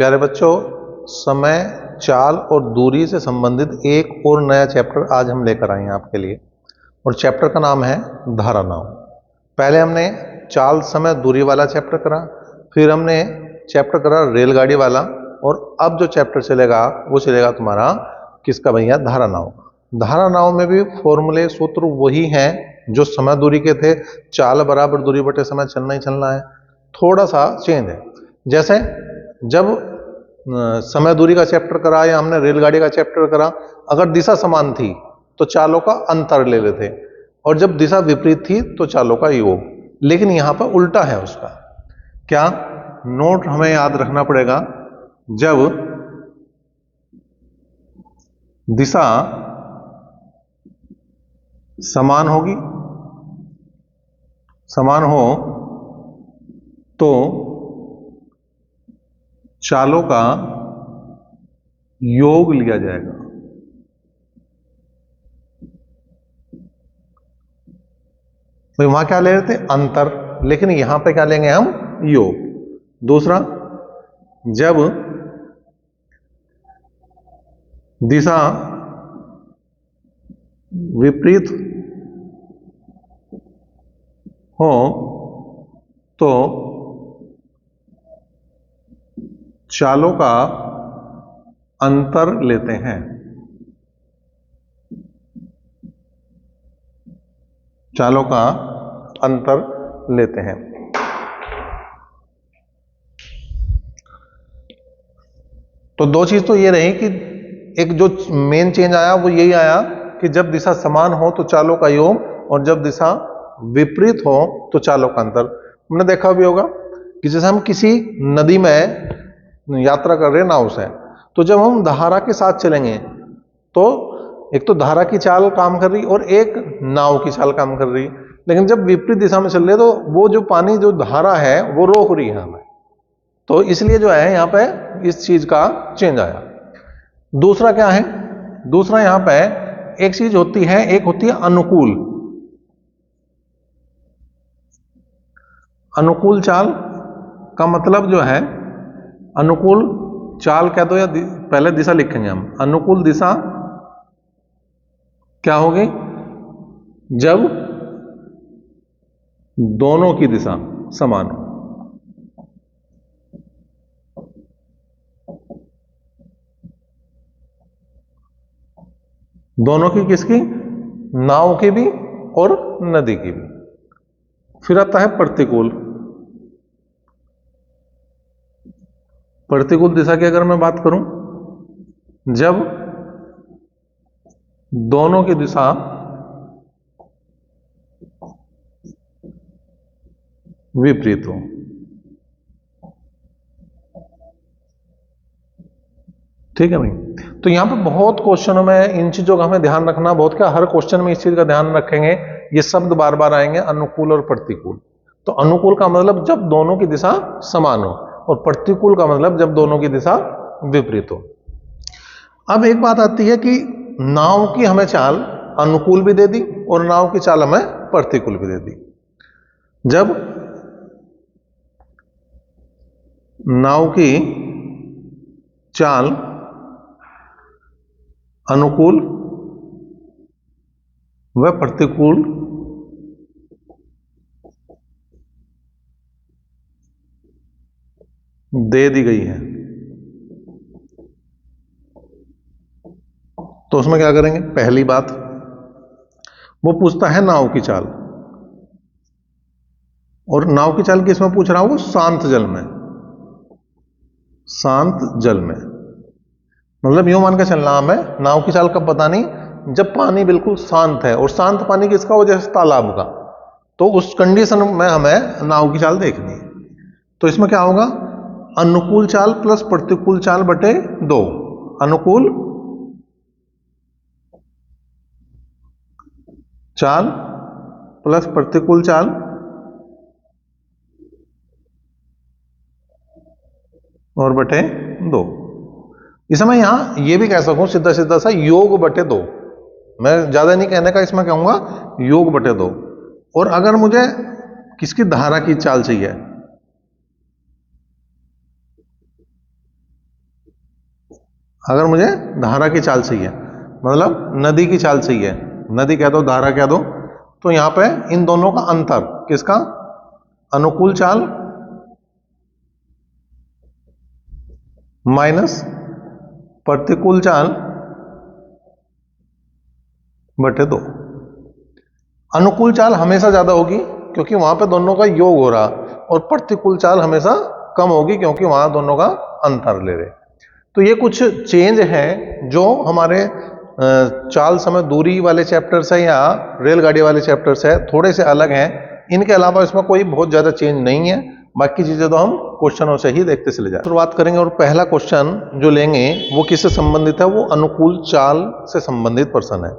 प्यारे बच्चों, समय, चाल और दूरी से संबंधित एक और नया चैप्टर आज हम लेकर आए हैं आपके लिए। और चैप्टर का नाम है धारानाव। पहले हमने चाल, समय, दूरी वाला चैप्टर करा, फिर हमने चैप्टर करा रेलगाड़ी वाला, और अब जो चैप्टर चलेगा वो चलेगा तुम्हारा किसका भैया? धारानाव। धारानाव में भी फॉर्मूले, सूत्र वही हैं जो समय दूरी के थे। चाल बराबर दूरी बटे समय, चलना ही चलना है, थोड़ा सा चेंज है। जैसे जब समय दूरी का चैप्टर करा या हमने रेलगाड़ी का चैप्टर करा, अगर दिशा समान थी तो चालों का अंतर ले लेते, और जब दिशा विपरीत थी तो चालों का योग। लेकिन यहां पर उल्टा है उसका। क्या? नोट हमें याद रखना पड़ेगा। जब दिशा समान होगी, समान हो, तो चालों का योग लिया जाएगा। तो वहां क्या ले रहे थे? अंतर। लेकिन यहां पे क्या लेंगे हम? योग। दूसरा, जब दिशा विपरीत हो तो चालों का अंतर लेते हैं। चालों का अंतर लेते हैं। तो दो चीज तो ये रही कि एक जो मेन चेंज आया वो यही आया कि जब दिशा समान हो तो चालों का योग, और जब दिशा विपरीत हो तो चालों का अंतर। हमने देखा भी होगा कि जैसे हम किसी नदी में यात्रा कर रहे हैं नाव से, तो जब हम धारा के साथ चलेंगे तो एक तो धारा की चाल काम कर रही और एक नाव की चाल काम कर रही। लेकिन जब विपरीत दिशा में चल रहे तो वो जो पानी, जो धारा है, वो रोक रही है हमें। तो इसलिए जो है यहां पे इस चीज का चेंज आया। दूसरा क्या है? दूसरा यहां पे एक चीज होती है, एक होती है अनुकूल। अनुकूल चाल का मतलब जो है, अनुकूल चाल कह दो या पहले दिशा लिखेंगे हम। अनुकूल दिशा क्या होगी? जब दोनों की दिशा समान हो। दोनों की किसकी? नाव की भी और नदी की भी। फिर आता है प्रतिकूल। प्रतिकूल दिशा की अगर मैं बात करूं, जब दोनों की दिशा विपरीत हो। ठीक है भाई। तो यहां पे बहुत क्वेश्चनों में इन चीजों का हमें ध्यान रखना बहुत, क्या हर क्वेश्चन में इस चीज का ध्यान रखेंगे। ये शब्द बार बार आएंगे, अनुकूल और प्रतिकूल। तो अनुकूल का मतलब जब दोनों की दिशा समान हो, और प्रतिकूल का मतलब जब दोनों की दिशा विपरीत हो। अब एक बात आती है कि नाव की हमें चाल अनुकूल भी दे दी और नाव की चाल हमें प्रतिकूल भी दे दी। जब नाव की चाल अनुकूल व प्रतिकूल दे दी गई है, तो उसमें क्या करेंगे? पहली बात, वो पूछता है नाव की चाल। और नाव की चाल किसमें पूछ रहा हूं? वो शांत जल में। शांत जल में मतलब यूं मान के चलना हमें, नाव की चाल कब बतानी? जब पानी बिल्कुल शांत है। और शांत पानी किसका हो? जैसे तालाब का। तो उस कंडीशन में हमें नाव की चाल देखनी है। तो इसमें क्या होगा? अनुकूल चाल प्लस प्रतिकूल चाल बटे 2। अनुकूल चाल प्लस प्रतिकूल चाल और बटे 2। इसमें मैं यहां ये भी कह सकूं सीधा सीधा सा, योग बटे 2। मैं ज्यादा नहीं कहने का, इसमें कहूंगा योग बटे 2। और अगर मुझे किसकी धारा की चाल चाहिए, अगर मुझे धारा की चाल चाहिए, मतलब नदी की चाल चाहिए, नदी कह दो धारा कह दो, तो यहां पे इन दोनों का अंतर किसका, अनुकूल चाल माइनस प्रतिकूल चाल बटे 2। अनुकूल चाल हमेशा ज्यादा होगी क्योंकि वहां पे दोनों का योग हो रहा, और प्रतिकूल चाल हमेशा कम होगी क्योंकि वहां दोनों का अंतर ले रहे। तो ये कुछ चेंज है जो हमारे चाल समय दूरी वाले चैप्टर्स है या रेलगाड़ी वाले चैप्टर्स है, थोड़े से अलग हैं। इनके अलावा इसमें कोई बहुत ज्यादा चेंज नहीं है, बाकी चीजें तो हम क्वेश्चनों से ही देखते चले जाए। शुरुआत करेंगे और पहला क्वेश्चन जो लेंगे वो किससे संबंधित है, वो अनुकूल चाल से संबंधित प्रश्न है।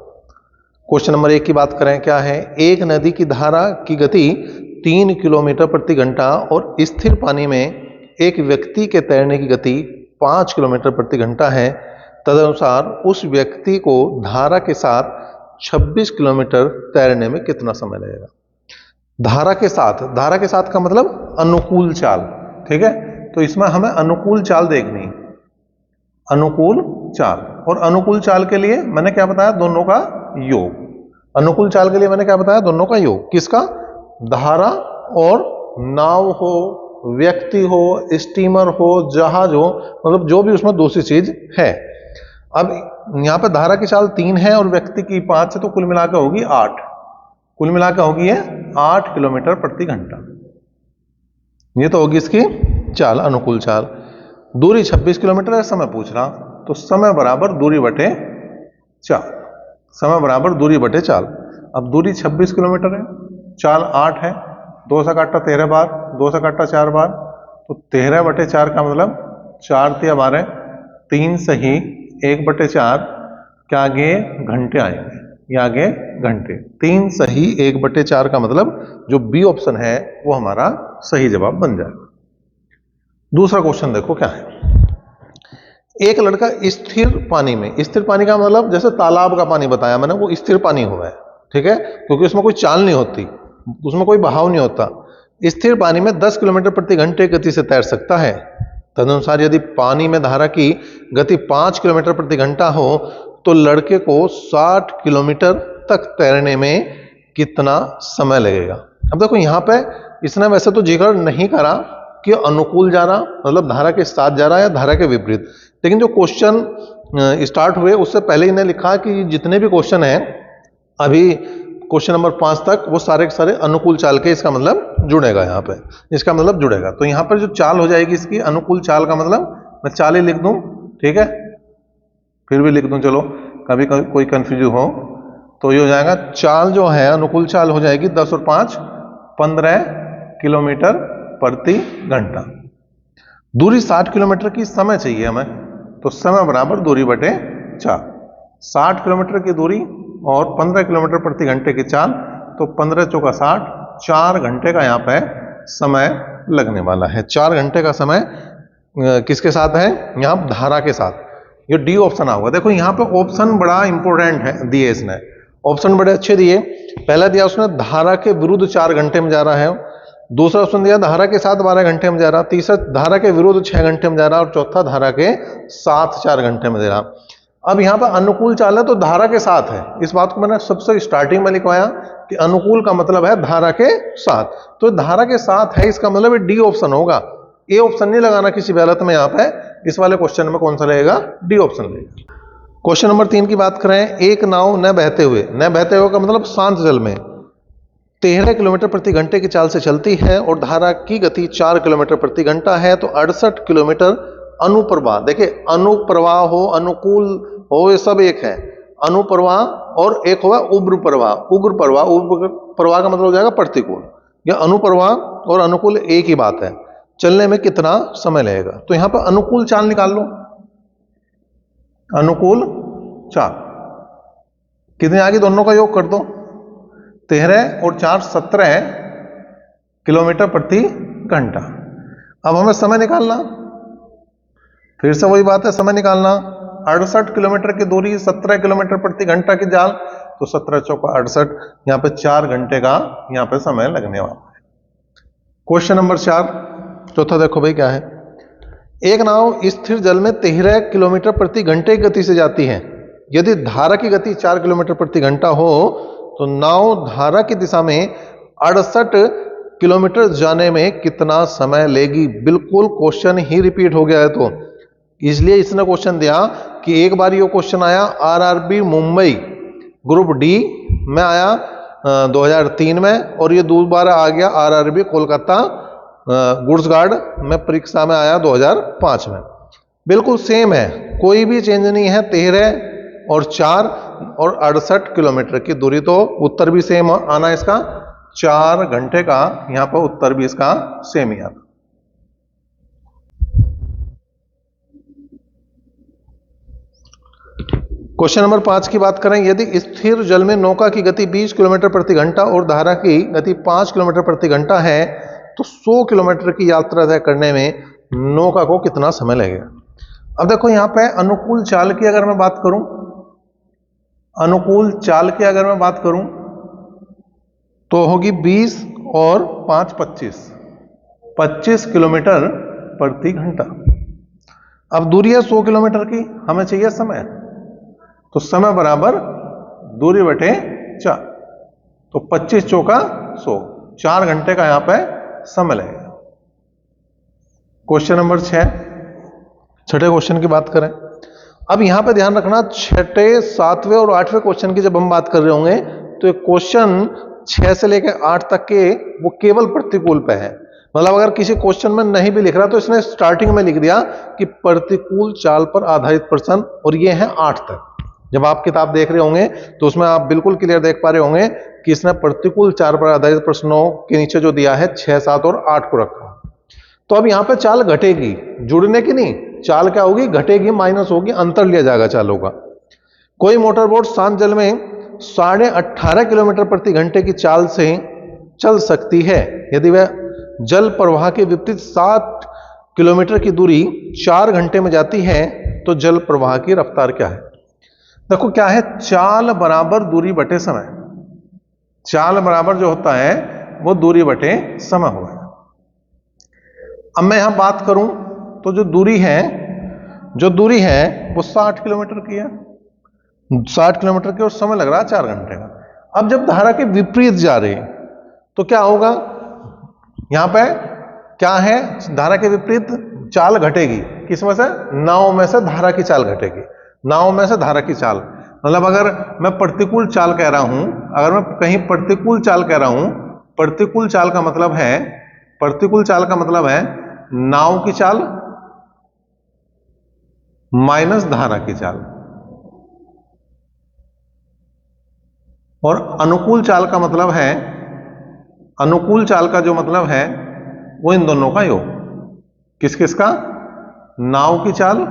क्वेश्चन नंबर 1 की बात करें, क्या है, एक नदी की धारा की गति 3 किलोमीटर प्रति घंटा और स्थिर पानी में एक व्यक्ति के तैरने की गति 5 किलोमीटर प्रति घंटा है। तदनुसार उस व्यक्ति को धारा के साथ 26 किलोमीटर तैरने में कितना समय लगेगा। धारा के साथ का मतलब अनुकूल चाल, ठीक है। तो इसमें हमें अनुकूल चाल देखनी, अनुकूल चाल, और अनुकूल चाल के लिए मैंने क्या बताया, दोनों का योग। अनुकूल चाल के लिए मैंने क्या बताया, दोनों का योग, किसका, धारा और नाव हो, व्यक्ति हो, स्टीमर हो, जहाज हो, मतलब जो भी उसमें दूसरी चीज है। अब यहां पे धारा की चाल 3 है और व्यक्ति की 5 है, तो कुल मिलाकर होगी 8, कुल मिलाकर होगी ये 8 किलोमीटर प्रति घंटा। ये तो होगी इसकी चाल, अनुकूल चाल। दूरी 26 किलोमीटर है, समय पूछ रहा, तो समय बराबर दूरी बटे चाल, समय बराबर दूरी बटे चाल। अब दूरी 26 किलोमीटर है, चाल 8 है, 2 से काटा 13 बार, 2 से काटा 4 बार, तो 13 बटे 4 का मतलब 4 तिया 12, 3 सही 1 बटे 4, क्या आगे घंटे आएंगे, ये आगे घंटे, 3 सही 1 बटे 4 का मतलब जो बी ऑप्शन है वो हमारा सही जवाब बन जाएगा। दूसरा क्वेश्चन देखो क्या है, एक लड़का स्थिर पानी में, स्थिर पानी का मतलब जैसे तालाब का पानी बताया मैंने, वो स्थिर पानी हुआ है, ठीक है, क्योंकि उसमें कोई चाल नहीं होती, उसमें कोई बहाव नहीं होता। स्थिर पानी में 10 किलोमीटर प्रति घंटे गति से तैर सकता है। तदनुसार यदि पानी में धारा की गति 5 किलोमीटर प्रति घंटा हो तो लड़के को 60 किलोमीटर तक तैरने में कितना समय लगेगा। अब देखो यहां पे इसने वैसे तो जिक्र नहीं करा कि अनुकूल जा रहा मतलब धारा के साथ जा रहा है या धारा के विपरीत, लेकिन जो क्वेश्चन स्टार्ट हुए उससे पहले इन्हें लिखा कि जितने भी क्वेश्चन हैं अभी क्वेश्चन नंबर 5 तक वो सारे के सारे अनुकूल चाल के, इसका मतलब जुड़ेगा, यहाँ पे इसका मतलब जुड़ेगा। तो यहाँ पर जो चाल हो जाएगी इसकी अनुकूल चाल का मतलब मैं चाल ही लिख दूं, ठीक है, फिर भी लिख दूं, चलो कभी कोई कंफ्यूज हो तो ये हो जाएगा, चाल जो है अनुकूल चाल हो जाएगी 10 और 5 15 किलोमीटर प्रति घंटा। दूरी 60 किलोमीटर की, समय चाहिए हमें, तो समय बराबर दूरी बटे 4, 60 किलोमीटर की दूरी और 15 किलोमीटर प्रति घंटे की चाल, तो 15 चौका 60, 4 घंटे का यहाँ पे समय लगने वाला है। 4 घंटे का समय किसके साथ है, यहाँ धारा के साथ। ये डी ऑप्शन आएगा। देखो यहाँ पे ऑप्शन बड़ा इंपॉर्टेंट है दिए इसने, ऑप्शन बड़े अच्छे दिए। पहला दिया उसने धारा के विरुद्ध 4 घंटे में जा रहा है, दूसरा ऑप्शन दिया धारा के साथ 12 घंटे में जा रहा, तीसरा धारा के विरुद्ध 6 घंटे में जा रहा, और चौथा धारा के साथ 4 घंटे में दे रहा। अब यहाँ पर अनुकूल चाल है तो धारा के साथ है, इस बात को मैंने सबसे स्टार्टिंग में लिखवाया कि अनुकूल का मतलब है धारा के साथ, तो धारा के साथ है, इसका मतलब डी ऑप्शन होगा। ए ऑप्शन नहीं लगाना किसी भी हालत में, यहाँ पे इस वाले क्वेश्चन में कौन सा लगेगा, डी ऑप्शन लगेगा। क्वेश्चन नंबर 3 की बात करें, एक नाव न बहते हुए का मतलब शांत जल में 13 किलोमीटर प्रति घंटे की चाल से चलती है और धारा की गति 4 किलोमीटर प्रति घंटा है, तो 68 किलोमीटर अनुप्रवाह, देखिए अनुप्रवाह हो अनुकूल हो ये सब एक है, अनुप्रवाह और एक होगा उग्र प्रवाह। उग्र प्रवाह का मतलब हो जाएगा प्रतिकूल, या अनुप्रवाह और अनुकूल एक ही बात है। चलने में कितना समय लगेगा, तो यहां पर अनुकूल चाल निकाल लो, अनुकूल चाल कितनी आगे, दोनों का योग कर दो, 13 और 4 17 किलोमीटर प्रति घंटा। अब हमें समय निकालना, फिर से वही बात है, समय निकालना। 68 किलोमीटर की दूरी 17 किलोमीटर प्रति घंटा की जाल, तो 17 चौका 68, यहां पे 4 घंटे का यहां पे समय लगने वाला है। क्वेश्चन नंबर 4 चौथा देखो भाई क्या है, एक नाव स्थिर जल में 13 किलोमीटर प्रति घंटे की गति से जाती है। यदि धारा की गति 4 किलोमीटर प्रति घंटा हो तो नाव धारा की दिशा में 68 किलोमीटर जाने में कितना समय लेगी। बिल्कुल क्वेश्चन ही रिपीट हो गया है, तो इसलिए इसने क्वेश्चन दिया कि एक बार ये क्वेश्चन आया आरआरबी मुंबई ग्रुप डी में आया 2003 में, और ये दोबारा आ गया आरआरबी कोलकाता गुड्स गार्ड में परीक्षा में आया 2005 में। बिल्कुल सेम है, कोई भी चेंज नहीं है। 13 और 4 और 68 किलोमीटर की दूरी, तो उत्तर भी सेम आना इसका 4 घंटे का, यहां पर उत्तर भी इसका सेम ही आता। क्वेश्चन नंबर 5 की बात करें, यदि स्थिर जल में नौका की गति 20 किलोमीटर प्रति घंटा और धारा की गति 5 किलोमीटर प्रति घंटा है तो 100 किलोमीटर की यात्रा तय करने में नौका को कितना समय लगेगा। अब देखो यहां पे अनुकूल चाल की अगर मैं बात करूं, अनुकूल चाल की अगर मैं बात करूं तो होगी 20 और 5 25 किलोमीटर प्रति घंटा। अब दूरी है 100 किलोमीटर की, हमें चाहिए समय, तो समय बराबर दूरी बटे 4, तो 25 चौका 100, 4 घंटे का यहां पे समय लगेगा। क्वेश्चन नंबर 6, छठे क्वेश्चन की बात करें। अब यहां पे ध्यान रखना, छठे 7वें और 8वें क्वेश्चन की जब हम बात कर रहे होंगे तो एक क्वेश्चन 6 से लेकर 8 तक के वो केवल प्रतिकूल पे है। मतलब अगर किसी क्वेश्चन में नहीं भी लिख रहा तो इसने स्टार्टिंग में लिख दिया कि प्रतिकूल चाल पर आधारित प्रश्न, और ये है 8 तक। जब आप किताब देख रहे होंगे तो उसमें आप बिल्कुल क्लियर देख पा रहे होंगे कि इसने प्रतिकूल चाल पर आधारित प्रश्नों के नीचे जो दिया है 6, 7 और 8 को रखा। तो अब यहां पे चाल घटेगी, जुड़ने की नहीं, चाल क्या होगी, घटेगी, माइनस होगी, अंतर लिया जाएगा चालों का। कोई मोटरबोट शांत जल में 18.5 किलोमीटर प्रति घंटे की चाल से चल सकती है। यदि वह जल प्रवाह के विपरीत 7 किलोमीटर की दूरी 4 घंटे में जाती है तो जल प्रवाह की रफ्तार क्या है। देखो क्या है, चाल बराबर दूरी बटे समय, चाल बराबर जो होता है वो दूरी बटे समय होगा। अब मैं यहां बात करूं तो जो दूरी है वो 60 किलोमीटर की है, 60 किलोमीटर की, और समय लग रहा है 4 घंटे का। अब जब धारा के विपरीत जा रहे तो क्या होगा, यहां पे क्या है, धारा के विपरीत चाल घटेगी, किसमें से, नाव में से धारा की चाल घटेगी, नाव में से धारा की चाल। मतलब अगर मैं प्रतिकूल चाल कह रहा हूं, अगर मैं कहीं प्रतिकूल चाल कह रहा हूं, प्रतिकूल चाल का मतलब है, प्रतिकूल चाल का मतलब है नाव की चाल माइनस धारा की चाल, और अनुकूल चाल का मतलब है, अनुकूल चाल का जो मतलब है वो इन दोनों का योग। किस किस का, नाव की चाल,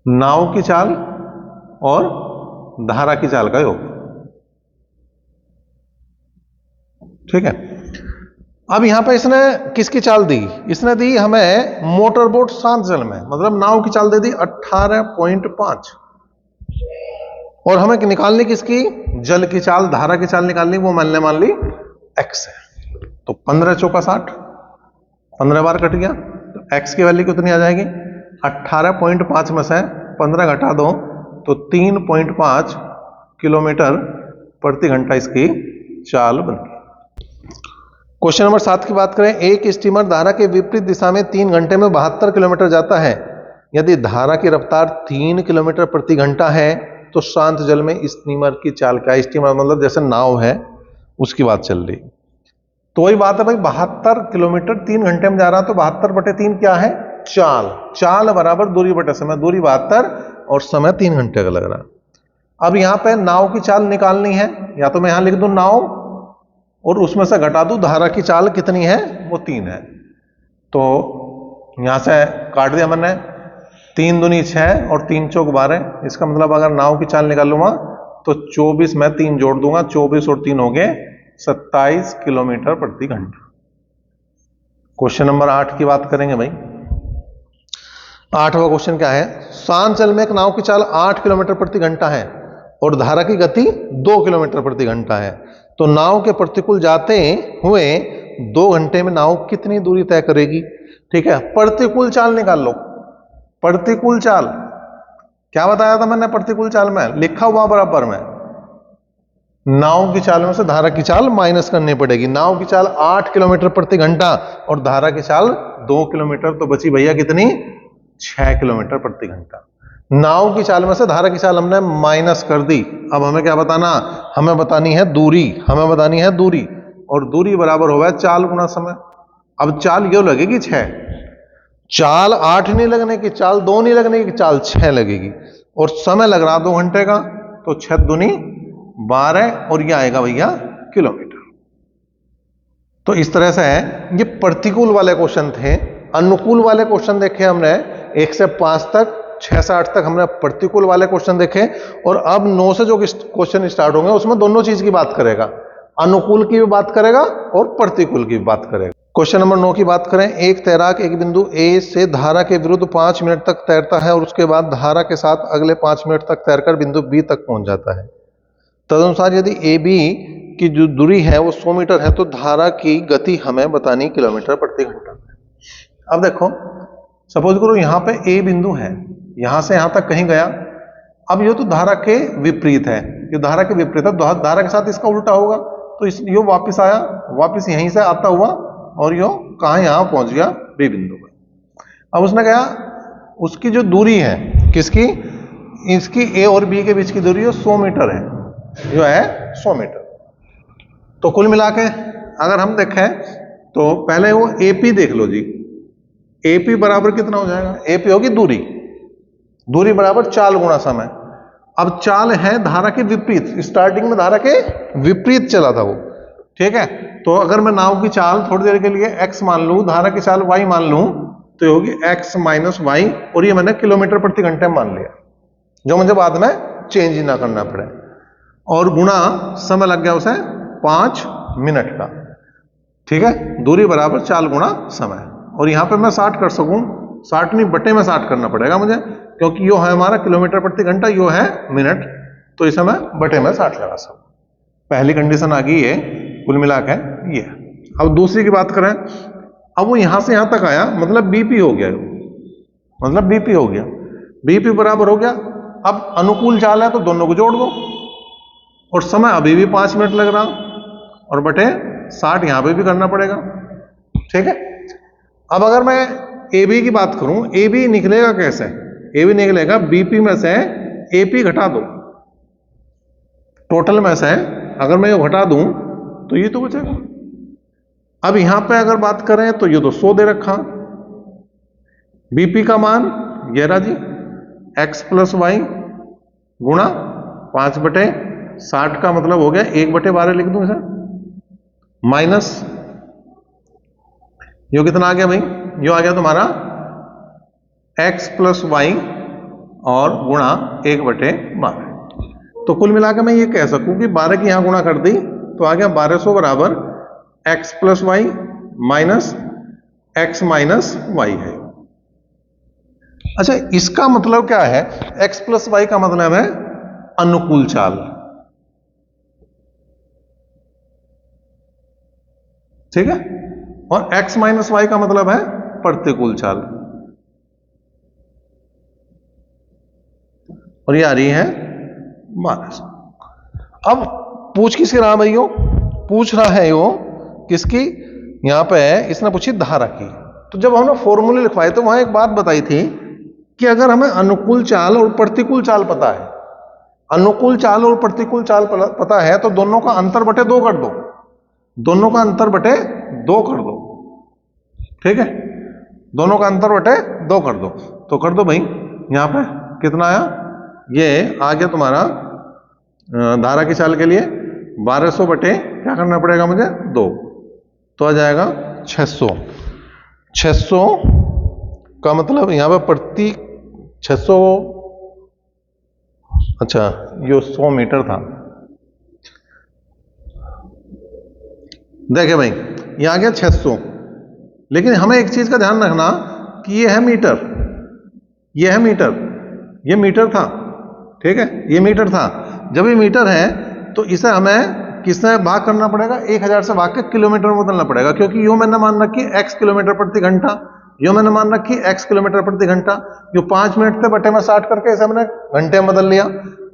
नाव की चाल और धारा की चाल का योग। ठीक है। अब यहां पर इसने किसकी चाल दी, इसने दी हमें मोटरबोट शांत जल में, मतलब नाव की चाल दे दी 18.5, और हमें निकालनी किसकी, जल की चाल, धारा की चाल निकालनी, वो मान ली x है। तो 15 चौका 60, 15 बार कट गया, तो x की वैल्यू कितनी आ जाएगी, 18.5 में से 15 घटा दो तो 3.5 किलोमीटर प्रति घंटा इसकी चाल बन गई। क्वेश्चन नंबर 7 की बात करें, एक स्टीमर धारा के विपरीत दिशा में 3 घंटे में 72 किलोमीटर जाता है। यदि धारा की रफ्तार 3 किलोमीटर प्रति घंटा है तो शांत जल में स्टीमर की चाल क्या है। स्टीमर मतलब जैसे नाव है उसकी बात चल रही। तो वही बात है भाई, 72 किलोमीटर 3 घंटे में जा रहा, तो 72/3 क्या है, चाल, चाल बराबर दूरी बटे समय, दूरी 72 और समय 3 घंटे का लग रहा। अब यहां पे नाव की चाल निकालनी है, या तो मैं यहां लिख दूं नाव और उसमें से घटा दूं धारा की चाल कितनी है, वो 3 है, तो यहां से काट दिया मैंने, 3 दूनी 6 और 3 चौक 12। इसका मतलब अगर नाव की चाल निकालूंगा तो 24 में 3 जोड़ दूंगा, 24 और 3 हो गए 27 किलोमीटर प्रति घंटा। क्वेश्चन नंबर 8 की बात करेंगे भाई। 8वां क्वेश्चन क्या है, शांत जल में एक नाव की चाल 8 किलोमीटर प्रति घंटा है और धारा की गति 2 किलोमीटर प्रति घंटा है, तो नाव के प्रतिकूल जाते हुए 2 घंटे में नाव कितनी दूरी तय करेगी। ठीक है, प्रतिकूल चाल निकाल लो। प्रतिकूल चाल क्या बताया था मैंने? प्रतिकूल चाल में लिखा हुआ बराबर में नाव की चाल में से धारा की चाल माइनस करनी पड़ेगी। नाव की चाल 8 किलोमीटर प्रति घंटा और धारा की चाल 2 किलोमीटर, तो बची भैया कितनी? 6 किलोमीटर प्रति घंटा। नाव की चाल में से धारा की चाल हमने माइनस कर दी। अब हमें क्या बताना? हमें बतानी है दूरी। हमें बतानी है दूरी, और दूरी बराबर होगा चाल गुना समय। अब चाल यो लगेगी 6, चाल 8 नहीं लगने की, चाल 2 नहीं लगने की, चाल 6 लगेगी, और समय लग रहा 2 घंटे का, तो 6 दूनी 12, और ये आएगा भैया किलोमीटर। तो इस तरह से है, ये प्रतिकूल वाले क्वेश्चन थे। अनुकूल वाले क्वेश्चन देखे हमने 1 से 5 तक, 6 से 8 तक हमने प्रतिकूल वाले क्वेश्चन देखे, और अब 9 से जो क्वेश्चन स्टार्ट होंगे उसमें दोनों चीज की बात करेगा, अनुकूल की भी बात करेगा और प्रतिकूल की भी बात करेगा। क्वेश्चन नंबर 9 की बात करें। एक तैराक एक बिंदु ए से धारा के विरुद्ध 5 मिनट तक तैरता है और उसके बाद धारा के साथ अगले 5 मिनट तक तैरकर बिंदु बी तक पहुंच जाता है। तदनुसार यदि ए बी की जो दूरी है वो 100 मीटर है, तो धारा की गति हमें बतानी किलोमीटर प्रति घंटा। अब देखो, सपोज करो यहां पे ए बिंदु है, यहां से यहां तक कहीं गया। अब ये तो धारा के विपरीत है, ये धारा के विपरीत है, धारा के साथ इसका उल्टा होगा, तो यो वापस आया, वापस यहीं से आता हुआ, और यो कहा? यहां पहुंच गया बी बिंदु पर। अब उसने कहा उसकी जो दूरी है, किसकी? इसकी ए और बी के बीच की दूरी 100 मीटर है, जो है 100 मीटर। तो कुल मिला के अगर हम देखें तो पहले वो एपी देख लो जी। एपी बराबर कितना हो जाएगा? एपी होगी दूरी, दूरी बराबर चाल गुणा समय। अब चाल है धारा के विपरीत, स्टार्टिंग में धारा के विपरीत चला था वो, ठीक है। तो अगर मैं नाव की चाल थोड़ी देर के लिए x मान लूं, धारा की चाल y मान लूं, तो ये होगी x माइनस वाई, और ये मैंने किलोमीटर प्रति घंटे मान लिया, जो मुझे बाद में चेंज ही ना करना पड़े, और गुणा समय लग गया उसे 5 मिनट का, ठीक है। दूरी बराबर चाल गुणा समय, और यहां पे मैं 60 कर सकूं, 60 नहीं बटे में 60 करना पड़ेगा मुझे, क्योंकि यो है हमारा किलोमीटर प्रति घंटा, यो है मिनट, तो इसे मैं बटे में 60 लगा सकूं। पहली कंडीशन आ गई है कुल मिलाकर ये। अब दूसरी की बात करें, अब वो यहां से यहां तक आया, मतलब बीपी हो गया, मतलब बीपी हो गया, बीपी बराबर हो गया। अब अनुकूल चाल है तो दोनों को जोड़ दो, और समय अभी भी 5 मिनट लग रहा, और बटे 60 यहां पे भी करना पड़ेगा, ठीक है। अब अगर मैं ए बी की बात करूं, ए बी निकलेगा कैसे? ए बी निकलेगा बीपी में से एपी घटा दो, टोटल में से अगर मैं ये घटा दूं तो ये तो बचेगा। अब यहां पे अगर बात करें तो ये तो 100 दे रखा, बीपी का मान ये रहा जी, x प्लस वाई गुणा 5/60 का मतलब हो गया 1/12 लिख दूं इसे, माइनस यो कितना आ गया भाई? यो आ गया तुम्हारा x प्लस वाई और गुणा 1/12। तो कुल मिलाकर मैं ये कह सकूं कि 12 की यहां गुणा कर दी तो आ गया 1200 बराबर x plus y minus x minus y है। अच्छा, इसका मतलब क्या है? x प्लस वाई का मतलब है अनुकूल चाल, ठीक है, और x माइनस वाई का मतलब है प्रतिकूल चाल, और ये आ रही है 1200। अब पूछ किसकी रहा भाई? यो पूछ रहा है, यो किसकी? यहां पे है, इसने पूछी धारा की। तो जब हमने फॉर्मूले लिखवाए तो वहां एक बात बताई थी कि अगर हमें अनुकूल चाल और प्रतिकूल चाल पता है, अनुकूल चाल और प्रतिकूल चाल पता है, तो दोनों का अंतर बटे 2 कर दो, दोनों का अंतर बटे 2 कर दो, ठीक है, दोनों का अंतर बटे 2 कर दो। तो कर दो भाई, यहां पे कितना आया? ये आ गया तुम्हारा धारा की चाल के लिए 1200 बटे क्या करना पड़ेगा मुझे? 2, तो आ जाएगा 600। 600 का मतलब यहां पे प्रति 600, अच्छा ये 100 मीटर था, देखे भाई ये आ गया 600, लेकिन हमें एक चीज का ध्यान रखना कि ये है मीटर, ये है मीटर, ये मीटर था, ठीक है, ये मीटर था। जब ये मीटर है तो इसे हमें किससे भाग करना पड़ेगा? 1000 से भाग के किलोमीटर में बदलना पड़ेगा, क्योंकि यो मैंने मान रखी x किलोमीटर प्रति घंटा, यो मैंने मान रखी x किलोमीटर प्रति घंटा, यो 5 मिनट थे बटे में 60 करके इसे हमने घंटे में बदल लिया,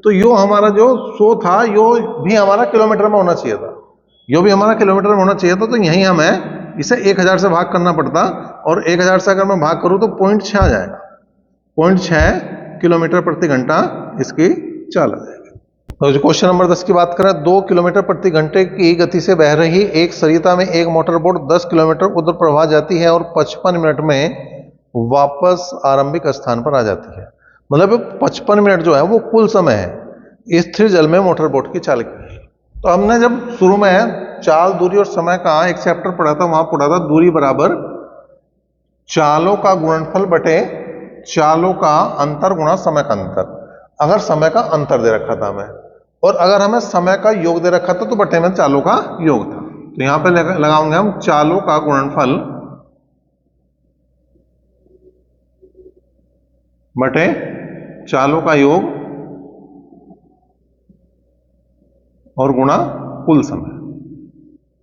तो यो हमारा जो 100 था यो भी हमारा किलोमीटर में होना चाहिए था, यो भी हमारा किलोमीटर में होना चाहिए था। तो यहीं हमें इसे 1000 से भाग करना पड़ता, और 1000 से अगर मैं भाग करूं तो 0.6 आ जाएगा, 0.6 किलोमीटर प्रति घंटा इसकी चाल आ जाएगी। तो जो क्वेश्चन नंबर 10 की बात करें, 2 किलोमीटर प्रति घंटे की गति से बह रही एक सरिता में एक मोटर बोट 10 किलोमीटर उधर प्रवाह जाती है और 55 मिनट में वापस आरंभिक स्थान पर आ जाती है। मतलब 55 मिनट जो है वो कुल समय है स्थिर जल में मोटर बोट की चाल की। तो हमने जब शुरू में चाल, दूरी और समय का एक चैप्टर पढ़ा था, वहां पढ़ा था दूरी बराबर चालों का गुणनफल बटे चालों का अंतर गुणा समय का अंतर। अगर समय का अंतर दे रखा था हमें, और अगर हमें समय का योग दे रखा था तो बटे में चालों का योग था। तो यहां पे लगाओगे हम चालों का गुणनफल बटे चालों का योग और गुणा कुल समय।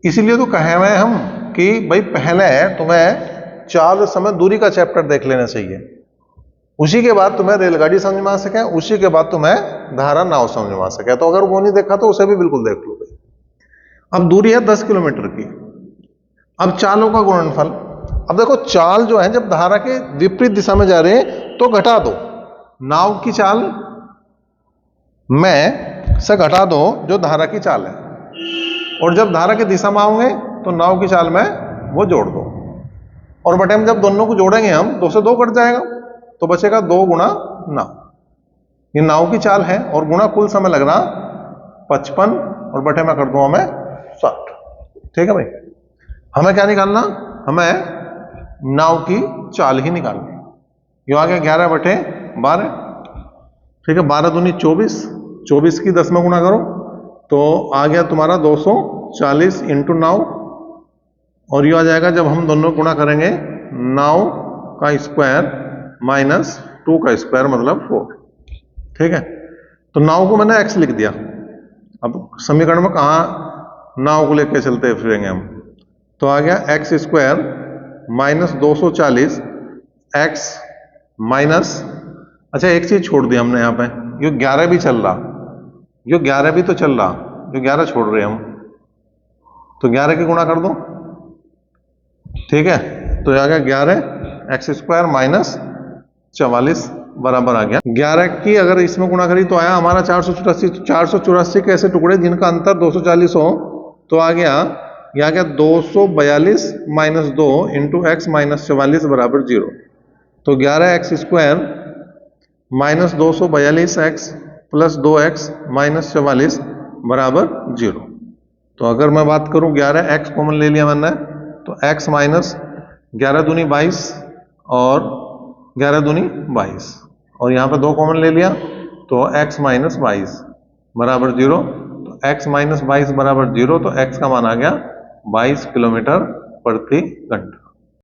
इसीलिए तो कहे हुए हम कि भाई पहले तुम्हें चाल और समय दूरी का चैप्टर देख लेना चाहिए, उसी के बाद तुम्हें रेलगाड़ी समझ में आ सके, उसी के बाद तुम्हें धारा नाव समझ में आ सके। तो अगर वो नहीं देखा तो उसे भी बिल्कुल देख लो भाई। अब दूरी है 10 किलोमीटर की, अब चालों का गुणनफल। अब देखो चाल जो है जब धारा के विपरीत दिशा में जा रहे हैं तो घटा दो, नाव की चाल में से घटा दो जो धारा की चाल है, और जब धारा की दिशा में आओगे तो नाव की चाल में वो जोड़ दो, और बटे में जब दोनों को जोड़ेंगे हम 2 से 2 कट जाएगा तो बचेगा 2 गुणा नाव। ये नाव की चाल है, और गुणा कुल समय लग रहा 55 और बटे में कर दो हमें 60। ठीक है भाई, हमें क्या निकालना, हमें नाव की चाल ही निकालनी। यो आ गया 11 बटे 12। ठीक है, 12 दूनी 24, 24 की 10 में गुणा करो तो आ गया तुम्हारा 240 इंटू 9, और यो आ जाएगा जब हम दोनों गुणा करेंगे 9 का स्क्वायर माइनस 2 का स्क्वायर मतलब 4। ठीक है, तो 9 को मैंने x लिख दिया। अब समीकरण में कहा 9 को लेकर चलते फिरेंगे हम, तो आ गया x square minus 240 x minus, अच्छा एक चीज छोड़ दी हमने यहाँ पे, यो 11 भी चल रहा, यो 11 भी तो चल रहा, जो 11 छोड़ रहे हम, तो 11 की गुणा कर दो। ठीक है, तो आ गया 11 एक्स स्क्वायर माइनस 44 बराबर आ गया 11 की। अगर इसमें गुणा करी तो आया हमारा 484। 484 के ऐसे टुकड़े जिनका अंतर 240 हो, तो आ गया यह आ गया 242 माइनस 2 इंटू एक्स माइनस 44 बराबर 0। तो 11 x square minus 242 x plus 2x minus 44 बराबर 0। तो अगर मैं बात करूं 11 एक्स कॉमन ले लिया मैंने, तो x माइनस 11 दूनी 22 और 11 दूनी 22, और यहाँ पे 2 कॉमन ले लिया तो x माइनस 22 बराबर 0। तो x माइनस 22 बराबर 0, तो x का मान आ गया 22 किलोमीटर प्रति घंटा।